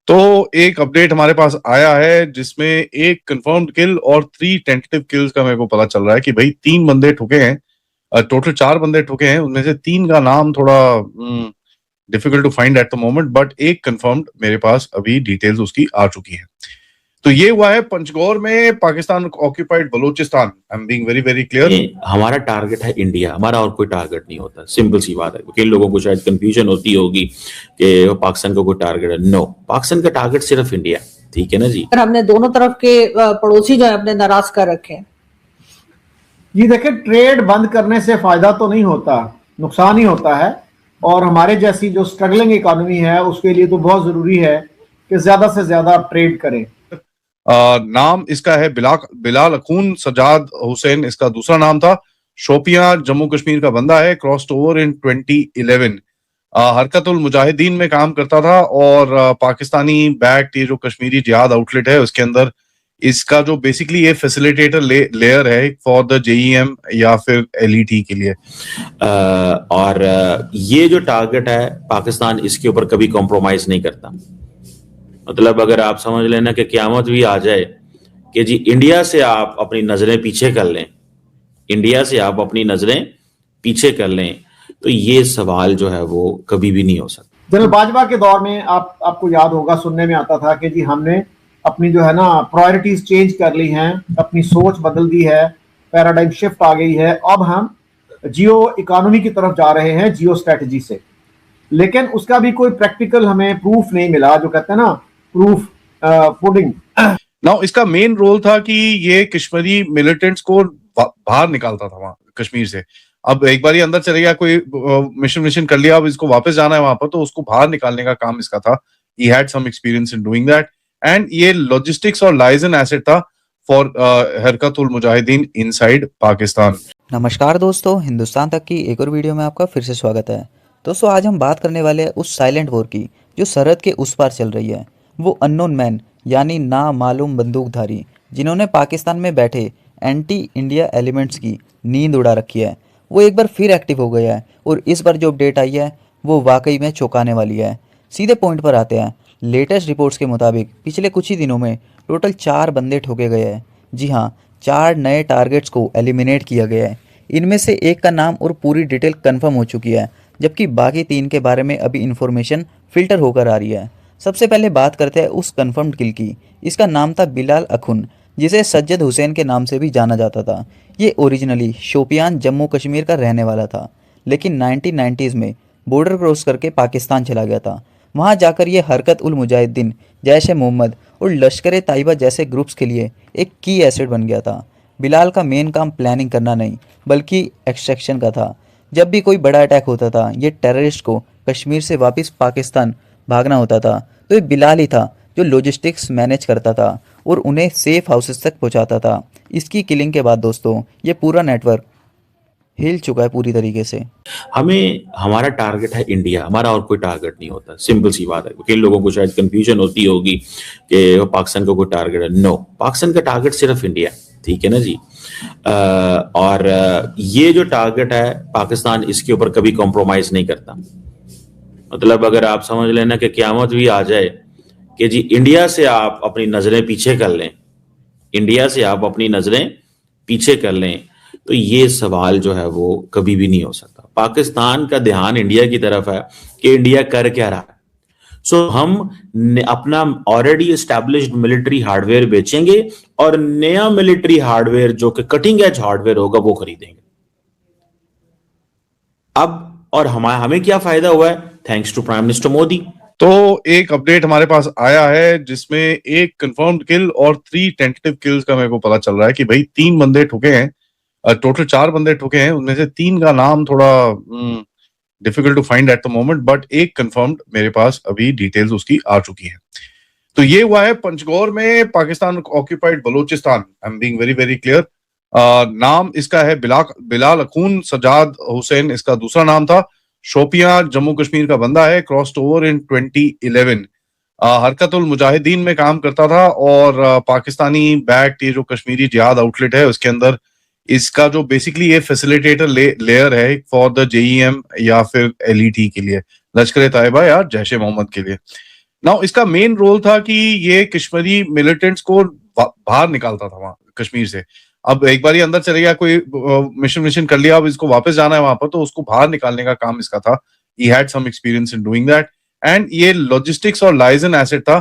तो एक अपडेट हमारे पास आया है जिसमें एक कंफर्म्ड किल और 3 टेंटेटिव किल्स का मेरे को पता चल रहा है कि भाई 3 बंदे ठुके हैं। टोटल 4 बंदे ठुके हैं, उनमें से 3 का नाम थोड़ा difficult to find at the moment, but एक कंफर्म्ड मेरे पास अभी डिटेल्स उसकी आ चुकी है। तो ये हुआ है पंचगौर में, Pakistan occupied Balochistan. I am being very very clear. हमारा टारगेट है इंडिया, हमारा और कोई टारगेट नहीं होता। सिंपल सी बात है। कई लोगों को शायद कंफ्यूजन होती होगी कि पाकिस्तान का कोई टारगेट है। नो, पाकिस्तान का टारगेट सिर्फ इंडिया। ठीक है ना जी। हमने दोनों तरफ के पड़ोसी जो है अपने नाराज कर रखे हैं। ये देखिए, ट्रेड बंद करने से फायदा तो नहीं होता, नुकसान ही होता है। और हमारे जैसी जो स्ट्रगलिंग इकोनॉमी है उसके लिए तो बहुत जरूरी है कि ज्यादा से ज्यादा ट्रेड करें। नाम इसका है बिलाल अखून सजाद हुसैन, इसका दूसरा नाम था। शोपियां जम्मू कश्मीर का बंदा है, क्रॉस्ड ओवर इन 2011। हरकतुल मुजाहिदीन में काम करता था और पाकिस्तानी बैक्ड ये जो कश्मीरी जिहाद आउटलेट है उसके अंदर इसका जो बेसिकली ये फैसिलिटेटर लेयर है फॉर द जेईएम या फिर एलईटी के लिए। और ये जो टारगेट है पाकिस्तान इसके ऊपर कभी कॉम्प्रोमाइज नहीं करता। मतलब अगर आप समझ लेना कि क़यामत भी आ जाए कि जी इंडिया से आप अपनी नजरें पीछे कर लें, इंडिया से आप अपनी नजरें पीछे कर लें, तो ये सवाल जो है वो कभी भी नहीं हो सकता। जनरल बाजवा के दौर में आपको याद होगा, सुनने में आता था कि जी हमने अपनी जो है ना प्रायोरिटीज चेंज कर ली हैं, अपनी सोच बदल दी है, पैराडाइम शिफ्ट आ गई है। अब हम जियो इकोनॉमी की तरफ जा रहे हैं, जियो स्ट्रेटजी से। लेकिन उसका भी कोई प्रैक्टिकल हमें प्रूफ नहीं मिला, जो कहते हैं ना प्रूफ पुडिंग। नाउ इसका मेन रोल था कि ये कश्मीरी मिलिटेंट्स को बाहर निकालता था वहां कश्मीर से। अब एक बार ये अंदर चले गया, कोई मिशन कर लिया, अब इसको वापस जाना है वहां पर, तो उसको बाहर निकालने का काम इसका था। He had some experience in doing that and ये लॉजिस्टिक्स और लाइजन एसेट था फॉर हरकतुल मुजाहिदीन इनसाइड पाकिस्तान। नमस्कार दोस्तों, हिंदुस्तान तक की एक और वीडियो में आपका फिर से स्वागत है। दोस्तों आज हम बात करने वाले हैं उस साइलेंट वॉर की जो सरहद के उस पार चल रही है। वो अननोन मैन यानी ना मालूम बंदूकधारी जिन्होंने पाकिस्तान में बैठे एंटी इंडिया एलिमेंट्स की नींद उड़ा रखी है, वो एक बार फिर एक्टिव हो गया है। और इस बार जो अपडेट आई है वो वाकई में चौंकाने वाली है। सीधे पॉइंट पर आते हैं। लेटेस्ट रिपोर्ट्स के मुताबिक पिछले कुछ ही दिनों में टोटल 4 बंदे ठोके गए हैं। जी हाँ, 4 नए टारगेट्स को एलिमिनेट किया गया है। इनमें से एक का नाम और पूरी डिटेल कंफर्म हो चुकी है, जबकि बाकी 3 के बारे में अभी इन्फॉर्मेशन फिल्टर होकर आ रही है। सबसे पहले बात करते हैं उस कंफर्म्ड किल की। इसका नाम था बिलाल अखुन, जिसे सज्जद हुसैन के नाम से भी जाना जाता था। ये ओरिजिनली शोपियान जम्मू कश्मीर का रहने वाला था, लेकिन 1990s में बॉर्डर क्रॉस करके पाकिस्तान चला गया था। वहाँ जाकर ये हरकत उल मुजाहिदीन, जैश ए मोहम्मद और लश्कर तैयबा जैसे ग्रुप्स के लिए एक की एसेट बन गया था। बिलाल का मेन काम प्लानिंग करना नहीं बल्कि एक्सट्रैक्शन का था। जब भी कोई बड़ा अटैक होता था, ये टेररिस्ट को कश्मीर से वापस पाकिस्तान भागना होता था, तो ये बिलाल ही था जो लॉजिस्टिक्स मैनेज करता था और उन्हें सेफ हाउसेस तक पहुंचाता था। इसकी किलिंग के बाद दोस्तों ये पूरा नेटवर्क हिल चुका है पूरी तरीके से। हमारा टारगेट है इंडिया, हमारा और कोई टारगेट नहीं होता। सिंपल सी बात है। कई लोगों को शायद कंफ्यूजन होती होगी कि पाकिस्तान का कोई टारगेट है। नो, पाकिस्तान का टारगेट सिर्फ इंडिया। ठीक है ना जी। और ये जो टारगेट है पाकिस्तान इसके ऊपर कभी कॉम्प्रोमाइज नहीं करता। मतलब अगर आप समझ लेना कि क़यामत भी आ जाए कि जी इंडिया से आप अपनी नजरें पीछे कर लें, इंडिया से आप अपनी नजरें पीछे कर लें, तो ये सवाल जो है वो कभी भी नहीं हो सकता। पाकिस्तान का ध्यान इंडिया की तरफ है कि इंडिया कर क्या रहा है। सो हम अपना ऑलरेडी एस्टैब्लिश्ड मिलिट्री हार्डवेयर बेचेंगे और नया मिलिट्री हार्डवेयर जो कि कटिंग एज हार्डवेयर होगा वो खरीदेंगे। अब और हमें क्या फायदा हुआ है? Thanks to prime minister Modi. तो एक अपडेट हमारे पास आया है जिसमें एक कंफर्म्ड किल और 3 टेंटेटिव किल्स का मेरे को पता चल रहा है कि भाई 3 बंदे ठुके हैं। टोटल 4 बंदे ठुके हैं, उनमें से 3 का नाम थोड़ा difficult to find at the moment, but एक कंफर्म्ड मेरे पास अभी डिटेल्स उसकी आ चुकी है। तो ये हुआ है पंचगौर में, Pakistan occupied Balochistan. I am being very very clear. नाम इसका है बिलाल अखून सजाद हुसैन, इसका दूसरा नाम था। शोपियां जम्मू कश्मीर का बंदा है, क्रॉस्ड ओवर इन 2011। हरकतुल मुजाहिदीन में काम करता था और पाकिस्तानी बैक्ड ये जो कश्मीरी जिहाद आउटलेट है उसके अंदर इसका जो बेसिकली ये फैसिलिटेटर लेयर है फॉर द जेईएम या फिर एलईटी के लिए, लश्कर तैयबा या जैश ए मोहम्मद के लिए। नाउ इसका मेन रोल था कि ये कश्मीरी मिलिटेंट्स को बाहर निकालता था वहां कश्मीर से। अब एक बार ये अंदर चले गया, कोई मिशन कर लिया, अब इसको वापस जाना है वहां पर, तो उसको बाहर निकालने का काम इसका था। He had some experience in doing that, and ये लॉजिस्टिक्स और लाइजन एसेट था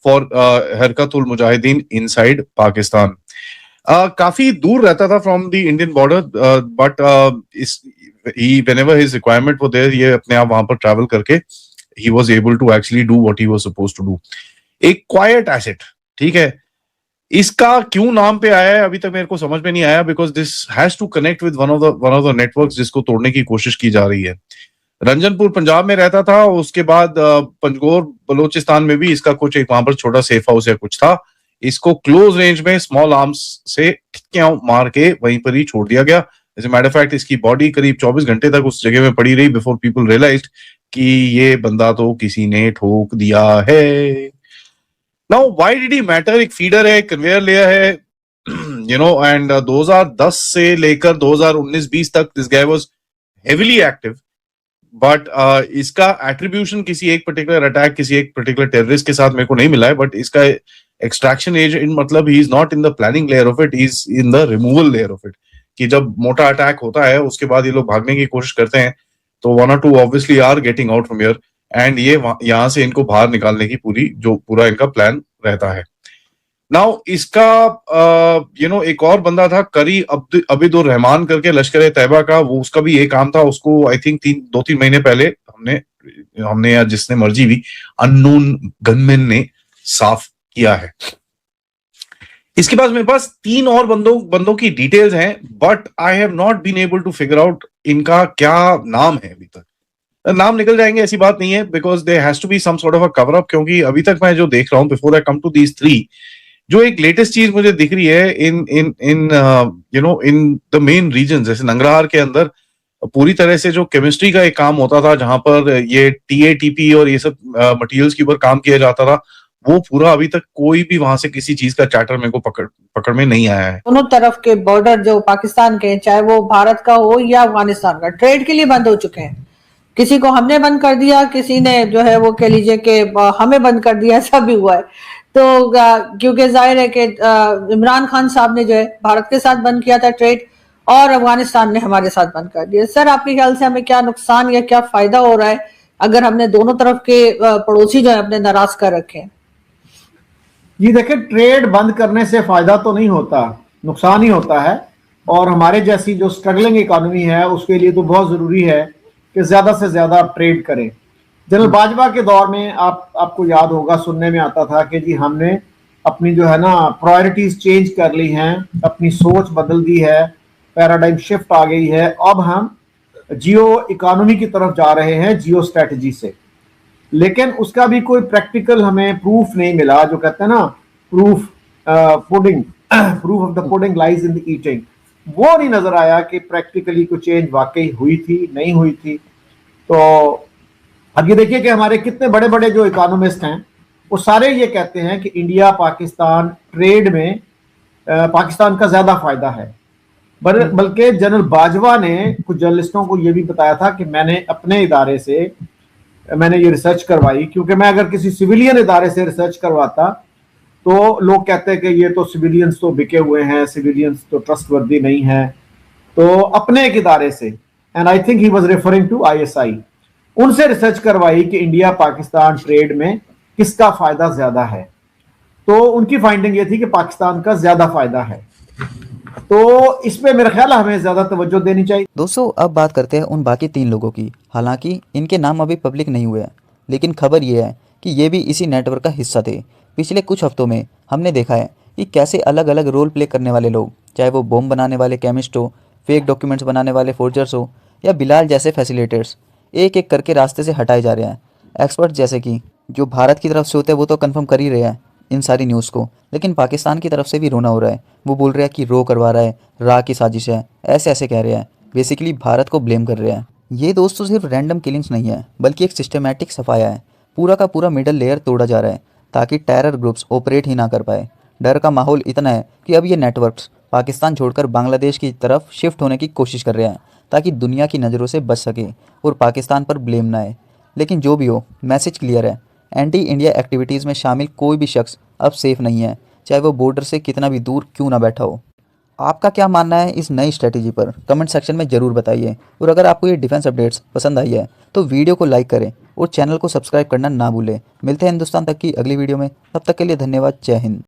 फॉर हरकतुल मुजाहिदीन इनसाइड पाकिस्तान। काफी दूर रहता था from the Indian border, but whenever his requirement were there, ये अपने आप वहां पर ट्रैवल करके he was able to actually do what he was supposed to do. एक क्वाइट एसेट, ठीक है। इसका क्यों नाम पे आया है अभी तक मेरे को समझ में नहीं आया, because this has to connect with one of the networks जिसको तोड़ने की कोशिश की जा रही है। रंजनपुर पंजाब में रहता था, उसके बाद पंजगोर बलोचिस्तान में भी इसका कुछ एक वहां पर छोटा सेफ हाउस या कुछ था। इसको क्लोज रेंज में स्मॉल आर्म्स से टिक्कियां मार के वहीं पर ही छोड़ दिया गया। As a matter of fact इसकी बॉडी करीब 24 घंटे तक उस जगह में पड़ी रही बिफोर पीपल रियलाइज्ड कि ये बंदा तो किसी ने ठोक दिया है। Now why did he matter? एक फीडर है, कन्वेयर लेयर है, यू नो, एंड 2010 से लेकर 2019-20 तक this guy was heavily active, but इसका एट्रीब्यूशन किसी एक पर्टिकुलर अटैक, किसी एक पर्टिकुलर टेररिस्ट के साथ मेरे को नहीं मिला है, बट इसका एक्सट्रैक्शन एजेंट मतलब he is not in the planning layer of it, he is in the removal layer of it. कि जब मोटा अटैक होता है उसके बाद ये लोग भागने की कोशिश करते हैं, तो 1 or 2 obviously are getting out from here, and ये यहाँ से इनको बाहर निकालने की पूरा इनका प्लान रहता है। नाउ इसका यू नो एक और बंदा था करी अबिदुर रहमान करके, लश्कर तैयबा का, वो उसका भी ये काम था। उसको आई थिंक 2-3 महीने पहले हमने या जिसने मर्जी भी अननोन गनमैन ने साफ किया है। इसके बाद मेरे पास 3 और बंदों की डिटेल्स हैं, but I have not been able to figure out इनका क्या नाम है अभी तक। नाम निकल जाएंगे ऐसी बात नहीं है, because there has to be some sort of a cover up, क्योंकि अभी तक मैं जो देख रहा हूं before I come to these 3, जो एक लेटेस्ट चीज मुझे दिख रही है in you know in the main region, जैसे नंगरहार के अंदर पूरी तरह से जो केमिस्ट्री का एक काम होता था, जहां पर ये TATP और ये सब मटेरियल्स के ऊपर काम किया जाता था, वो पूरा अभी तक कोई भी वहां से किसी चीज का चार्टर मेरे को पकड़ में नहीं आया है। दोनों तरफ के बॉर्डर जो पाकिस्तान के, चाहे वो भारत का हो या अफगानिस्तान का, ट्रेड के लिए बंद हो चुके हैं। किसी को हमने बंद कर दिया, किसी ने जो है वो कह लीजिए कि हमें बंद कर दिया, ऐसा भी हुआ है। तो क्योंकि जाहिर है कि इमरान खान साहब ने जो है भारत के साथ बंद किया था ट्रेड, और अफगानिस्तान ने हमारे साथ बंद कर दिया। सर, आपके ख्याल से हमें क्या नुकसान या क्या फायदा हो रहा है अगर हमने दोनों तरफ के पड़ोसी जो है अपने नाराज कर रखे हैं? ये देखिए, ट्रेड बंद करने से फायदा तो नहीं होता, नुकसान ही होता है। और हमारे जैसी जो स्ट्रगलिंग इकोनॉमी है उसके लिए तो बहुत जरूरी है कि ज्यादा से ज्यादा ट्रेड करें। जनरल बाजवा के दौर में आपको याद होगा, सुनने में आता था कि जी हमने अपनी जो है ना प्रायोरिटीज चेंज कर ली हैं, अपनी सोच बदल दी है, पैराडाइम शिफ्ट आ गई है। अब हम जियो इकोनॉमी की तरफ जा रहे हैं, जियो स्ट्रेटजी से। लेकिन उसका भी कोई प्रैक्टिकल हमें प्रूफ नहीं मिला। जो कहते हैं ना, proof of the pudding lies in the eating, वो नहीं नजर आया कि प्रैक्टिकली कोई चेंज वाकई हुई थी, नहीं हुई थी। तो अब ये देखिए कि हमारे कितने बड़े बड़े जो इकोनॉमिस्ट हैं वो सारे ये कहते हैं कि इंडिया पाकिस्तान ट्रेड में पाकिस्तान का ज्यादा फायदा है। बल्कि जनरल बाजवा ने कुछ जर्नलिस्टों को ये भी बताया था कि मैंने अपने इदारे से मैंने ये रिसर्च करवाई, क्योंकि मैं अगर किसी सिविलियन इदारे से रिसर्च करवाता तो लोग कहते हैं कि ये तो सिविलियंस तो बिके हुए हैं, सिविलियंस तो ट्रस्टवर्दी नहीं है। तो अपने एक इदारे से, and I think he was referring to ISI, उनसे रिसर्च करवाई कि इंडिया पाकिस्तान ट्रेड में किसका फायदा ज्यादा है। तो उनकी फाइंडिंग ये थी कि पाकिस्तान का ज्यादा फायदा है। तो इसमें मेरा ख्याल हमें ज्यादा तवज्जो देनी चाहिए। दोस्तों, अब बात करते हैं उन बाकी 3 लोगों की। हालांकि इनके नाम अभी पब्लिक नहीं हुए हैं, लेकिन खबर ये है कि ये भी इसी नेटवर्क का हिस्सा थे। पिछले कुछ हफ्तों में हमने देखा है कि कैसे अलग अलग रोल प्ले करने वाले लोग, चाहे वो बॉम्ब बनाने वाले केमिस्ट हो, फेक डॉक्यूमेंट्स बनाने वाले फोर्जर्स हो, या बिलाल जैसे फैसिलिटेटर्स, एक एक करके रास्ते से हटाए जा रहे हैं। एक्सपर्ट जैसे कि जो भारत की तरफ से होते हैं वो तो कंफर्म कर ही रहे हैं इन सारी न्यूज़ को, लेकिन पाकिस्तान की तरफ से भी रोना हो रहा है। वो बोल रहे हैं कि रो करवा रहा है, रा की साजिश है, ऐसे ऐसे कह रहे हैं, बेसिकली भारत को ब्लेम कर रहे हैं। ये दोस्तों सिर्फ रैंडम किलिंग्स नहीं है, बल्कि एक सिस्टमैटिक सफाया है। पूरा का पूरा मिडल लेयर तोड़ा जा रहा है ताकि टेरर ग्रुप्स ऑपरेट ही ना कर पाए। डर का माहौल इतना है कि अब ये नेटवर्क्स पाकिस्तान छोड़कर बांग्लादेश की तरफ शिफ्ट होने की कोशिश कर रहे हैं ताकि दुनिया की नज़रों से बच सके और पाकिस्तान पर ब्लेम ना आए। लेकिन जो भी हो, मैसेज क्लियर है, एंटी इंडिया एक्टिविटीज़ में शामिल कोई भी शख्स अब सेफ नहीं है, चाहे वो बॉर्डर से कितना भी दूर क्यों ना बैठा हो। आपका क्या मानना है इस नई स्ट्रेटेजी पर, कमेंट सेक्शन में ज़रूर बताइए। और अगर आपको ये डिफेंस अपडेट्स पसंद आई है तो वीडियो को लाइक करें और चैनल को सब्सक्राइब करना ना भूलें। मिलते हैं हिंदुस्तान तक की अगली वीडियो में, तब तक के लिए धन्यवाद। जय हिंद।